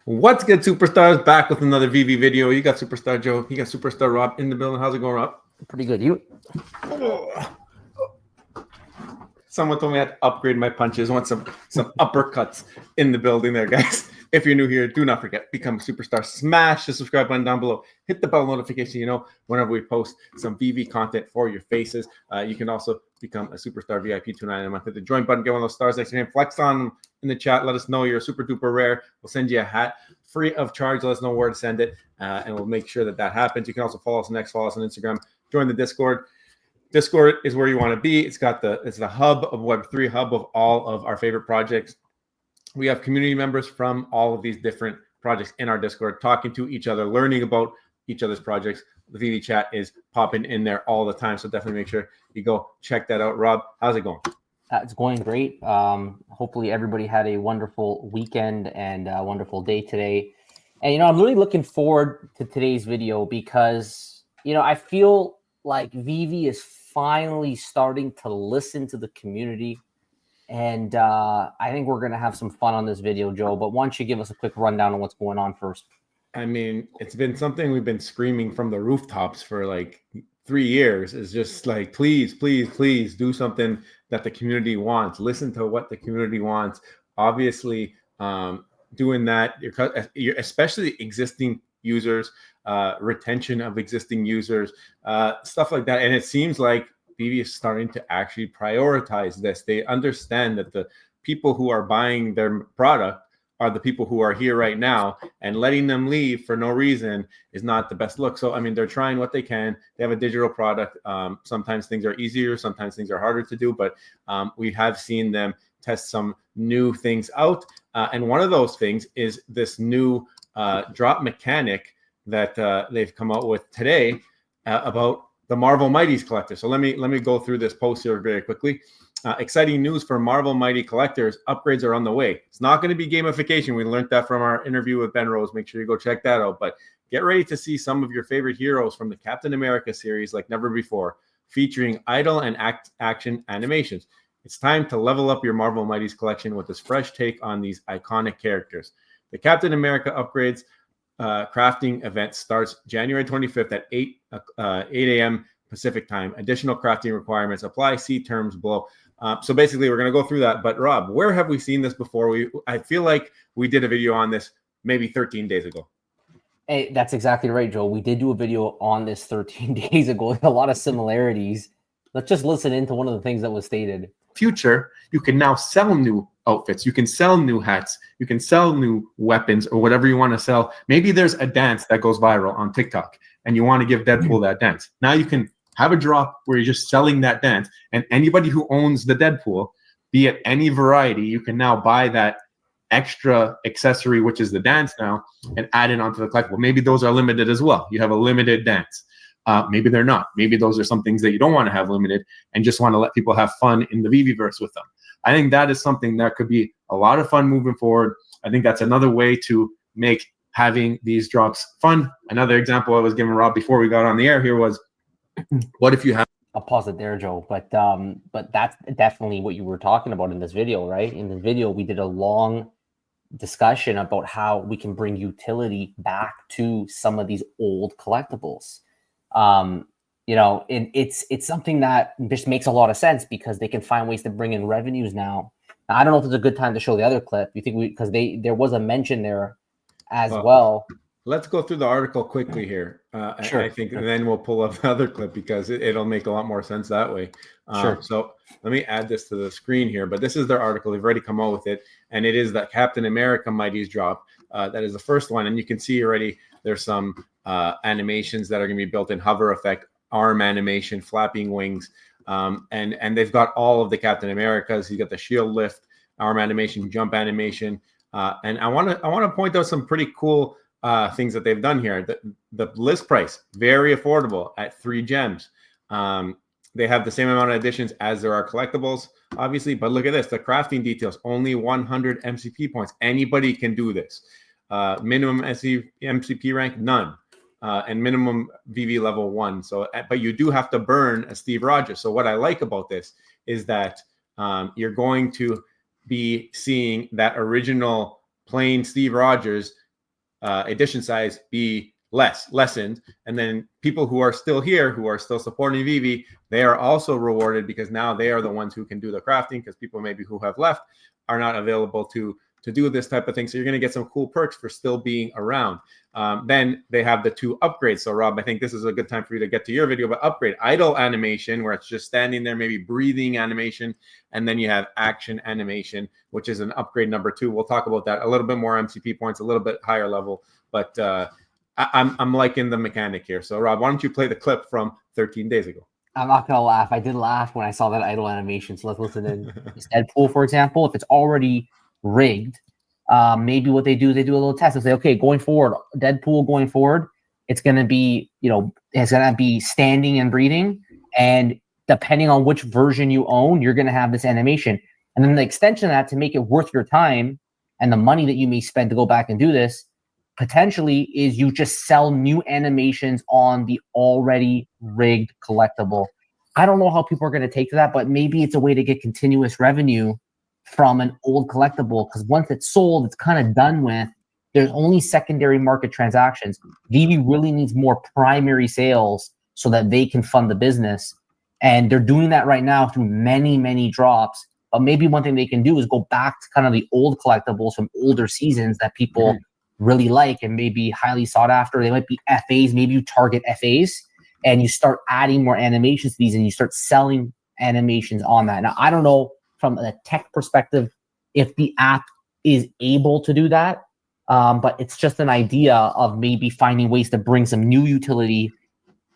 What's good, superstars? Back with another Veve video. You got Superstar Joe. You got Superstar Rob in the building. How's it going, Rob? Pretty good. You? Someone told me I had to upgrade my punches. I want some uppercuts in the building there, guys. If you're new here, do not forget, become a superstar. Smash the subscribe button down below. Hit the bell notification, whenever we post some Veve content for your faces. You can also become a superstar VIP $2.99 a month. Hit the join button, get one of those stars next to your name. Flex on them in the chat. Let us know you're super duper rare. We'll send you a hat free of charge. Let us know where to send it, and we'll make sure that happens. You can also follow us on X, follow us on Instagram. Join the Discord. Discord is where you want to be. It's the hub of Web3, hub of all of our favorite projects. We have community members from all of these different projects in our Discord, talking to each other, learning about each other's projects. The Veve chat is popping in there all the time, so definitely make sure you go check that out. Rob, how's it going? It's going great. Hopefully everybody had a wonderful weekend and a wonderful day today. And, I'm really looking forward to today's video because, I feel like Veve is finally starting to listen to the community. And I think we're going to have some fun on this video, Joe. But why don't you give us a quick rundown on what's going on first? I mean, it's been something we've been screaming from the rooftops for like 3 years. It's just like, please, please, please do something that the community wants. Listen to what the community wants. Obviously, doing that, you're especially existing users, retention of existing users, stuff like that. And it seems like Veve is starting to actually prioritize this. They understand that the people who are buying their product are the people who are here right now, and letting them leave for no reason is not the best look. So, I mean, they're trying what they can. They have a digital product. Sometimes things are easier. Sometimes things are harder to do, but we have seen them test some new things out. And one of those things is this new drop mechanic that they've come out with today about the Marvel Mighties collector. So let me go through this post here very quickly. Exciting news for Marvel Mighty collectors. Upgrades are on the way. It's not going to be gamification. We learned that from our interview with Ben Rose. Make sure you go check that out. But get ready to see some of your favorite heroes from the Captain America series like never before, featuring idle and action animations. It's time to level up your Marvel Mighties collection with this fresh take on these iconic characters. The Captain America upgrades crafting event starts January 25th at 8 a.m. Pacific time. Additional crafting requirements apply. See terms below. So basically, we're going to go through that. But Rob, where have we seen this before? I feel like we did a video on this maybe 13 days ago. Hey, that's exactly right, Joe. We did do a video on this 13 days ago. A lot of similarities. Let's just listen into one of the things that was stated. Future, you can now sell new outfits. You can sell new hats. You can sell new weapons or whatever you want to sell. Maybe there's a dance that goes viral on TikTok and you want to give Deadpool that dance. Now you can have a drop where you're just selling that dance, and anybody who owns the Deadpool, be it any variety, you can now buy that extra accessory, which is the dance now, and add it onto the collectible. Maybe those are limited as well. You have a limited dance. Maybe they're not. Maybe those are some things that you don't want to have limited and just want to let people have fun in the Veveverse with them. I think that is something that could be a lot of fun moving forward. I think that's another way to make having these drops fun. Another example I was giving Rob before we got on the air here was, what if you have... I'll pause it there, Joe. But that's definitely what you were talking about in this video, right? In the video, we did a long discussion about how we can bring utility back to some of these old collectibles. And it's something that just makes a lot of sense because they can find ways to bring in revenues now. I don't know if it's a good time to show the other clip. You think because there was a mention there as well. Let's go through the article quickly here. Sure. I think and then we'll pull up the other clip because it'll make a lot more sense that way. Sure. So let me add this to the screen here. But this is their article. They've already come out with it. And it is that Captain America Mighty's drop. That is the first one. And you can see already there's some animations that are going to be built in: hover effect, arm animation, flapping wings. And they've got all of the Captain Americas. You got the shield lift, arm animation, jump animation. And I want to point out some pretty cool things that they've done here. The list price, very affordable at 3 gems. They have the same amount of additions as there are collectibles, obviously. But look at this, the crafting details, only 100 MCP points. Anybody can do this. Minimum MCP rank, none. And minimum Veve level 1. So, but you do have to burn a Steve Rogers. So what I like about this is that you're going to be seeing that original plain Steve Rogers edition size be lessened, and then people who are still here, who are still supporting Veve, they are also rewarded because now they are the ones who can do the crafting, because people maybe who have left are not available to do this type of thing. So you're going to get some cool perks for still being around. Then they have the 2 upgrades. So Rob, I think this is a good time for you to get to your video, but upgrade idle animation, where it's just standing there, maybe breathing animation. And then you have action animation, which is an upgrade number 2. We'll talk about that a little bit more MCP points, a little bit higher level, but I'm liking the mechanic here. So Rob, why don't you play the clip from 13 days ago? I'm not gonna laugh. I did laugh when I saw that idle animation. So let's listen in. This Deadpool, for example, if it's already rigged, maybe what they do is they do a little test and say, okay, going forward, Deadpool going forward, it's gonna be, it's gonna be standing and breathing, and depending on which version you own, you're gonna have this animation. And then the extension of that, to make it worth your time and the money that you may spend to go back and do this, potentially, is you just sell new animations on the already rigged collectible. I don't know how people are going to take to that, but maybe it's a way to get continuous revenue from an old collectible, because once it's sold, it's kind of done with. There's only secondary market transactions. Veve really needs more primary sales so that they can fund the business. And they're doing that right now through many, many drops. But maybe one thing they can do is go back to kind of the old collectibles from older seasons that people really like and maybe highly sought after. They might be FAs. Maybe you target FAs and you start adding more animations to these and you start selling animations on that. Now, I don't know from a tech perspective if the app is able to do that, but it's just an idea of maybe finding ways to bring some new utility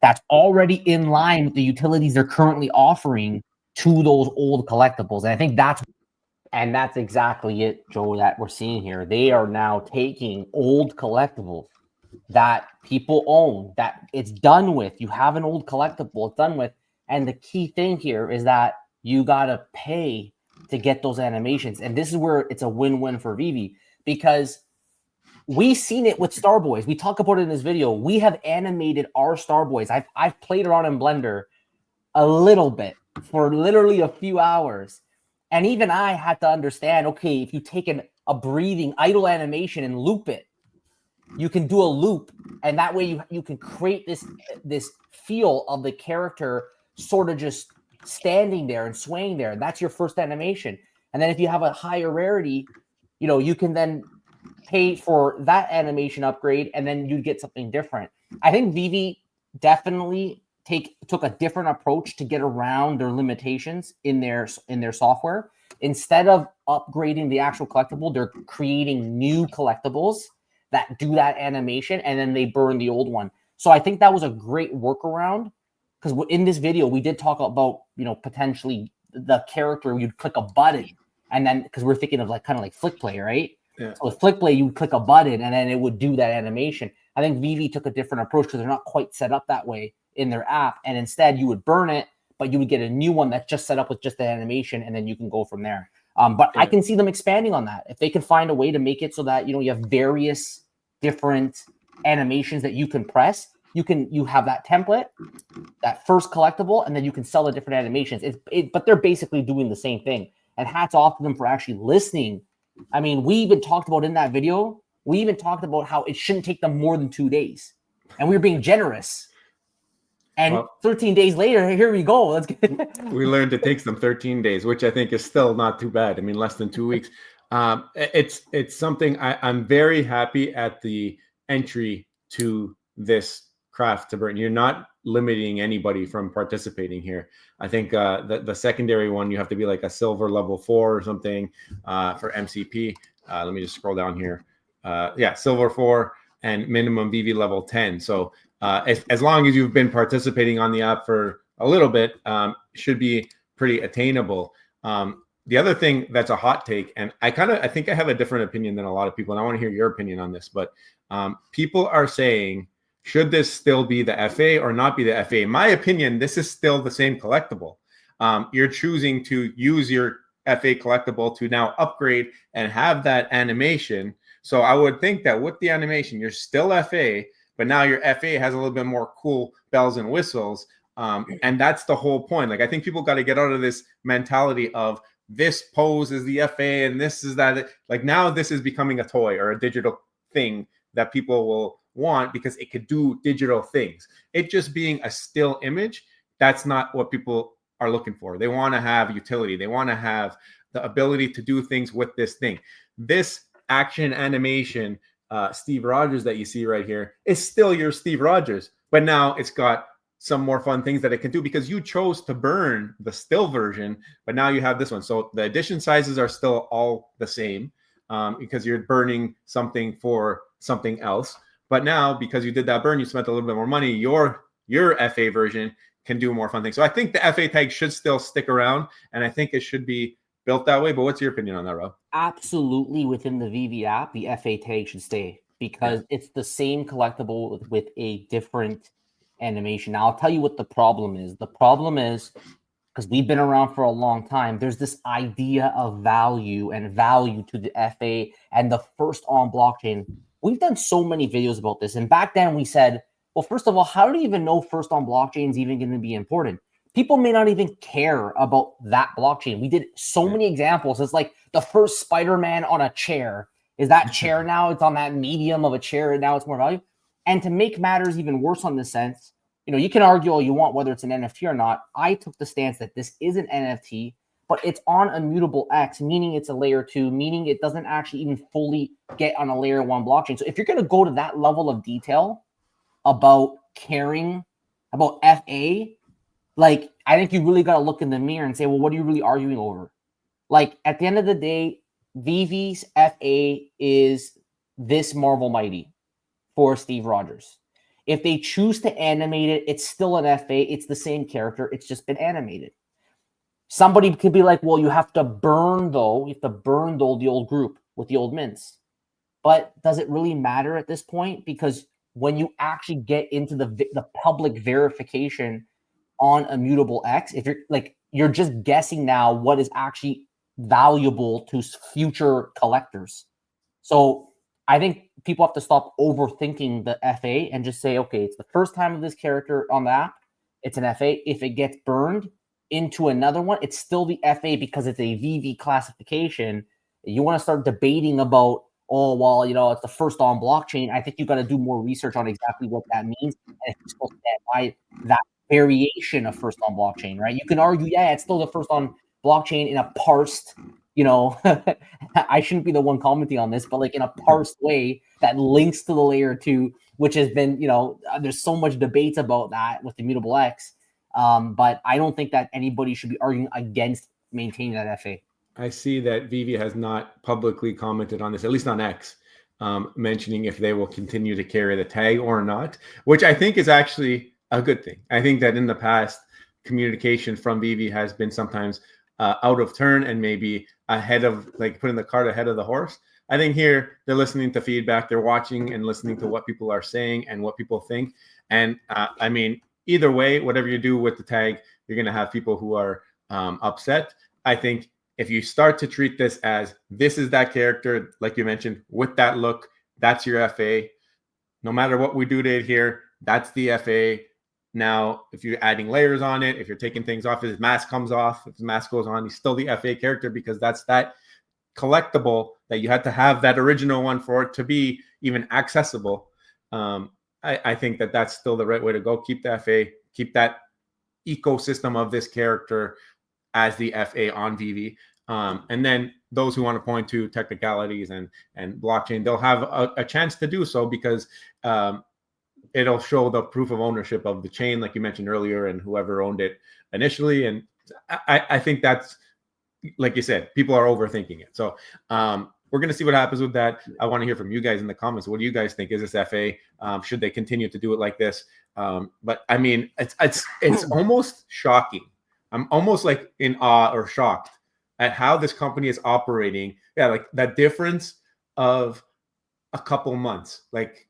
that's already in line with the utilities they're currently offering to those old collectibles. And I think that's exactly it, Joe, that we're seeing here. They are now taking old collectibles that people own, that it's done with. You have an old collectible, it's done with. And the key thing here is that you got to pay to get those animations. And this is where it's a win-win for Veve, because we've seen it with Starboys. We talk about it in this video. We have animated our Starboys. I've played around in Blender a little bit for literally a few hours. And even I had to understand, okay, if you take a breathing idle animation and loop it, you can do a loop. And that way you can create this feel of the character sort of just standing there and swaying there. That's your first animation. And then if you have a higher rarity, you can then pay for that animation upgrade, and then you'd get something different. I think Veve definitely took a different approach to get around their limitations in their software. Instead of upgrading the actual collectible, they're creating new collectibles that do that animation, and then they burn the old one. So I think that was a great workaround, because in this video we did talk about potentially the character, you'd click a button, and then because we're thinking of kind of like flick play, right? Yeah. So with flick play, you would click a button and then it would do that animation. I think Veve took a different approach because they're not quite set up that way in their app, and instead you would burn it, but you would get a new one that's just set up with just the animation, and then you can go from there. But I can see them expanding on that if they can find a way to make it so that you have various different animations that you can press. You have that template, that first collectible, and then you can sell the different animations. But they're basically doing the same thing. And hats off to them for actually listening. I mean, we even talked about in that video, we even talked about how it shouldn't take them more than 2 days. And we were being generous. And 13 days later, here we go. Let's get we learned it takes them 13 days, which I think is still not too bad. I mean, less than 2 weeks. It's something I'm very happy at the entry to this craft to burn. You're not limiting anybody from participating here. I think the secondary one, you have to be like a silver level 4 or something for MCP. Let me just scroll down here. Silver 4 and minimum Veve level 10. So as long as you've been participating on the app for a little bit, should be pretty attainable. The other thing that's a hot take, and I think I have a different opinion than a lot of people, and I want to hear your opinion on this, but people are saying, should this still be the FA or not be the FA? In my opinion, this is still the same collectible. You're choosing to use your FA collectible to now upgrade and have that animation. So I would think that with the animation, you're still FA, but now your FA has a little bit more cool bells and whistles. And that's the whole point. Like, I think people got to get out of this mentality of this pose is the FA and this is that. Like, now this is becoming a toy or a digital thing that people will want because it could do digital things. It just being a still image, that's not what people are looking for. They want to have utility. They want to have the ability to do things with this thing. This action animation Steve Rogers that you see right here is still your Steve Rogers, but now it's got some more fun things that it can do because you chose to burn the still version, but now you have this one. So the edition sizes are still all the same because you're burning something for something else. But now, because you did that burn, you spent a little bit more money. Your FA version can do more fun things. So I think the FA tag should still stick around, and I think it should be built that way. But what's your opinion on that, Rob? Absolutely, within the Veve app, the FA tag should stay because it's the same collectible with a different animation. Now, I'll tell you what the problem is. The problem is, because we've been around for a long time, there's this idea of value to the FA and the first on blockchain. We've done so many videos about this. And back then we said, well, first of all, how do you even know first on blockchain is even going to be important? People may not even care about that blockchain. We did so many examples. It's like the first Spider-Man on a chair. Is that chair now? It's on that medium of a chair, and now it's more value. And to make matters even worse on this sense, you can argue all you want whether it's an NFT or not. I took the stance that this is an NFT, but it's on Immutable X, meaning it's a layer 2, meaning it doesn't actually even fully get on a layer 1 blockchain. So if you're going to go to that level of detail about caring about FA, like, I think you really got to look in the mirror and say, well, what are you really arguing over? Like, at the end of the day, Viv's FA is this Marvel Mighty for Steve Rogers. If they choose to animate it, it's still an FA. It's the same character. It's just been animated. Somebody could be like, well, you have to burn, though. You have to burn, though, the old group with the old mints. But does it really matter at this point? Because when you actually get into the public verification on Immutable X, if you're just guessing now what is actually valuable to future collectors. So I think people have to stop overthinking the FA and just say, okay, it's the first time of this character on the app. It's an FA. If it gets burned into another one, it's still the FA because it's a Veve classification. You want to start debating about, oh, well, it's the first on blockchain. I think you got to do more research on exactly what that means. And if you're supposed to stand by that variation of first on blockchain, right? You can argue, yeah, it's still the first on blockchain in a parsed, I shouldn't be the one commenting on this, but like in a parsed way that links to the layer 2, which has been, there's so much debates about that with Immutable X. But I don't think that anybody should be arguing against maintaining that FA. I see that Veve has not publicly commented on this, at least on X, mentioning if they will continue to carry the tag or not, which I think is actually a good thing. I think that in the past, communication from Veve has been sometimes out of turn and maybe ahead of, like, putting the cart ahead of the horse. I think here they're listening to feedback, they're watching and listening to what people are saying and what people think. And I mean, either way, whatever you do with the tag, you're going to have people who are upset. I think if you start to treat this as this is that character, like you mentioned, with that look, that's your FA. No matter what we do to it here, that's the FA. Now, if you're adding layers on it, if you're taking things off, if his mask comes off, if his mask goes on, he's still the FA character because that's that collectible that you had to have that original one for it to be even accessible. I think that that's still the right way to go. Keep the FA, keep that ecosystem of this character as the FA on Veve. And then those who want to point to technicalities and blockchain, they'll have a chance to do so because it'll show the proof of ownership of the chain, like you mentioned earlier, and whoever owned it initially. And I think that's, like you said, people are overthinking it. So we're going to see what happens with that. I want to hear from you guys in the comments. What do you guys think? Is this FA? Should they continue to do it like this? But I mean, it's almost shocking. I'm almost like in awe or shocked at how this company is operating. Yeah, like that difference of a couple months, like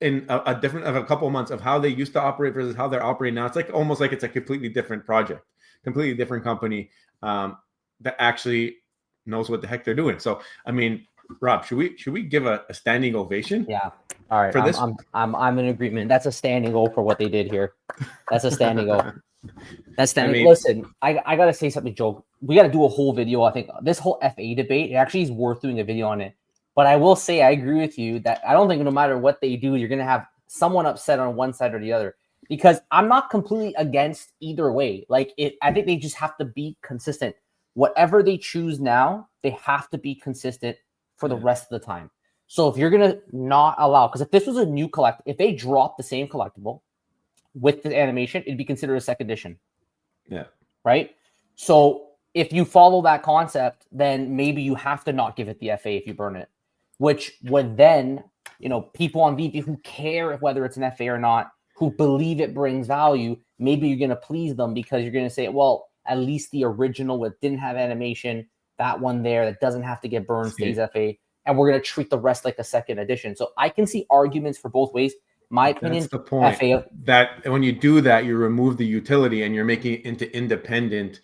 in a different of a couple months of how they used to operate versus how they're operating now. It's like almost like it's a completely different project, completely different company that actually knows what the heck they're doing. So, I mean, Rob, should we give a standing ovation? Yeah. All right. For this, I'm in agreement. That's a standing O for what they did here. That's a standing O. That's standing. I mean, listen, I gotta say something, Joe. We gotta do a whole video. I think this whole FA debate, it actually is worth doing a video on it. But I will say, I agree with you that I don't think no matter what they do, you're going to have someone upset on one side or the other. Because I'm not completely against either way. Like, I think they just have to be consistent. Whatever they choose now, they have to be consistent for the rest of the time. So if you're going to not allow, because if this was a new if they drop the same collectible with the animation, it'd be considered a second edition. Yeah. Right? So if you follow that concept, then maybe you have to not give it the FA if you burn it, which would then, people on VP who care whether it's an FA or not, who believe it brings value, maybe you're going to please them because you're going to say, well, at least the original that didn't have animation, that one there that doesn't have to get burned stays FA, and we're going to treat the rest like a second edition. So I can see arguments for both ways. My opinion, that's the point. FA, that when you do that, you remove the utility and you're making it into independent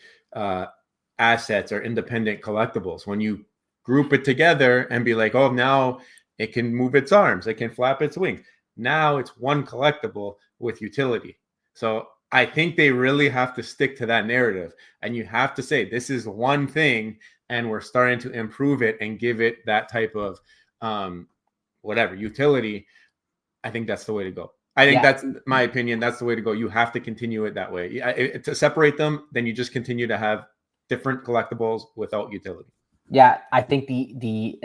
assets or independent collectibles. When you group it together and be like, oh, now it can move its arms, it can flap its wings. Now it's one collectible with utility. So I think they really have to stick to that narrative. And you have to say, this is one thing, and we're starting to improve it and give it that type of utility. I think that's the way to go. I think that's my opinion. That's the way to go. You have to continue it that way. To separate them, then you just continue to have different collectibles without utility. Yeah, I think the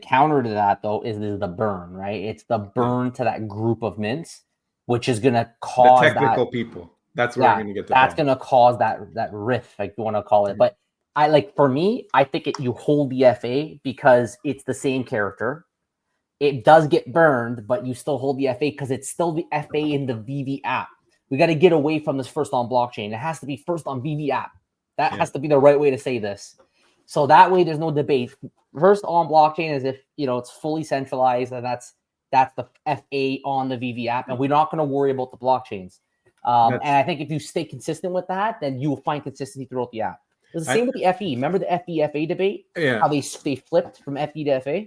counter to that though is the burn, right? It's the burn to that group of mints, which is gonna cause the technical people. That's where you're gonna get the that's problem. gonna cause that rift, like you want to call it. But for me, I think you hold the FA because it's the same character. It does get burned, but you still hold the FA because it's still the FA in the Veve app. We got to get away from this first on blockchain. It has to be first on Veve app. That has to be the right way to say this. So that way there's no debate. First on blockchain is if, it's fully centralized, and that's the FA on the Veve app, and we're not going to worry about the blockchains. And I think if you stay consistent with that, then you will find consistency throughout the app. It's the same with the FE. Remember the FE-FA debate? Yeah. How they flipped from FE to FA?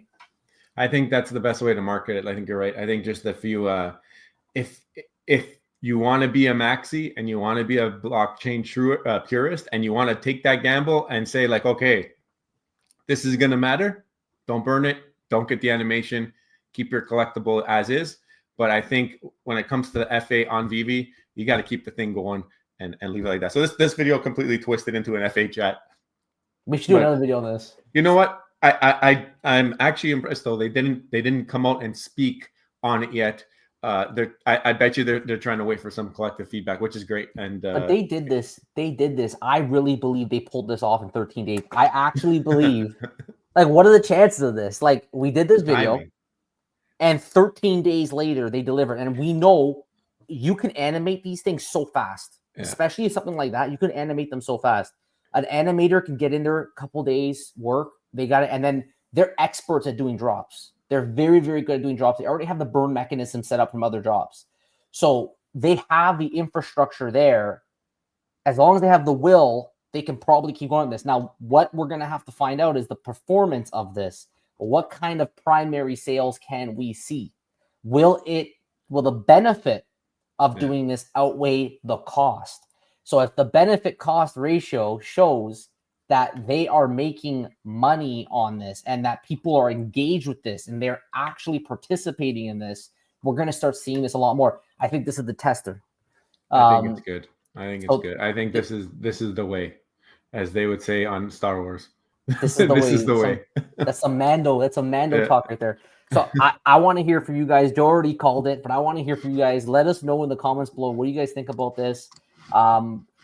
I think that's the best way to market it. I think you're right. I think just if you you want to be a maxi and you want to be a blockchain purist and you want to take that gamble and say like, okay, this is going to matter. Don't burn it. Don't get the animation. Keep your collectible as is. But I think when it comes to the FA on Veve, you got to keep the thing going and leave it like that. So this video completely twisted into an FA chat. We should do another video on this. You know what? I'm actually impressed though. They didn't come out and speak on it yet. I bet you they're trying to wait for some collective feedback, which is great. And but they did this. I really believe they pulled this off in 13 days. I actually believe. Like, what are the chances of this? Like, we did this video, and 13 days later they delivered. And we know you can animate these things so fast, especially something like that. You can animate them so fast. An animator can get in there a couple days work. They got it, and then they're experts at doing drops. They're very, very good at doing drops. They already have the burn mechanism set up from other drops. So they have the infrastructure there. As long as they have the will, they can probably keep going on this. Now, what we're going to have to find out is the performance of this. What kind of primary sales can we see? Will the benefit of doing this outweigh the cost? So if the benefit cost ratio shows that they are making money on this and that people are engaged with this and they're actually participating in this, we're going to start seeing this a lot more. I think this is the tester. I think it's good. I think it's good. I think this is the way, as they would say on Star Wars. This is the way. That's a Mando talk right there. So I want to hear from you guys. Joe already called it, but I want to hear from you guys. Let us know in the comments below. What do you guys think about this?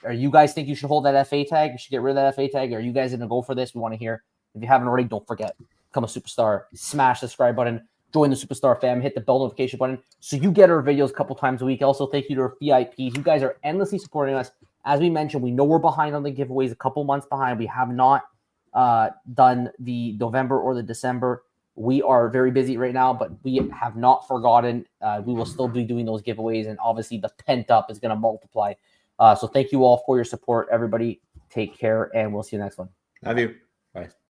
Are you guys think you should hold that FA tag? You should get rid of that FA tag? Are you guys going to go for this? We want to hear. If you haven't already, don't forget. Become a superstar. Smash the subscribe button. Join the superstar fam. Hit the bell notification button so you get our videos a couple times a week. Also, thank you to our VIPs. You guys are endlessly supporting us. As we mentioned, we know we're behind on the giveaways, a couple months behind. We have not done the November or the December. We are very busy right now, but we have not forgotten. We will still be doing those giveaways, and obviously the pent up is going to multiply. So thank you all for your support. Everybody take care, and we'll see you next one. Love you. Bye.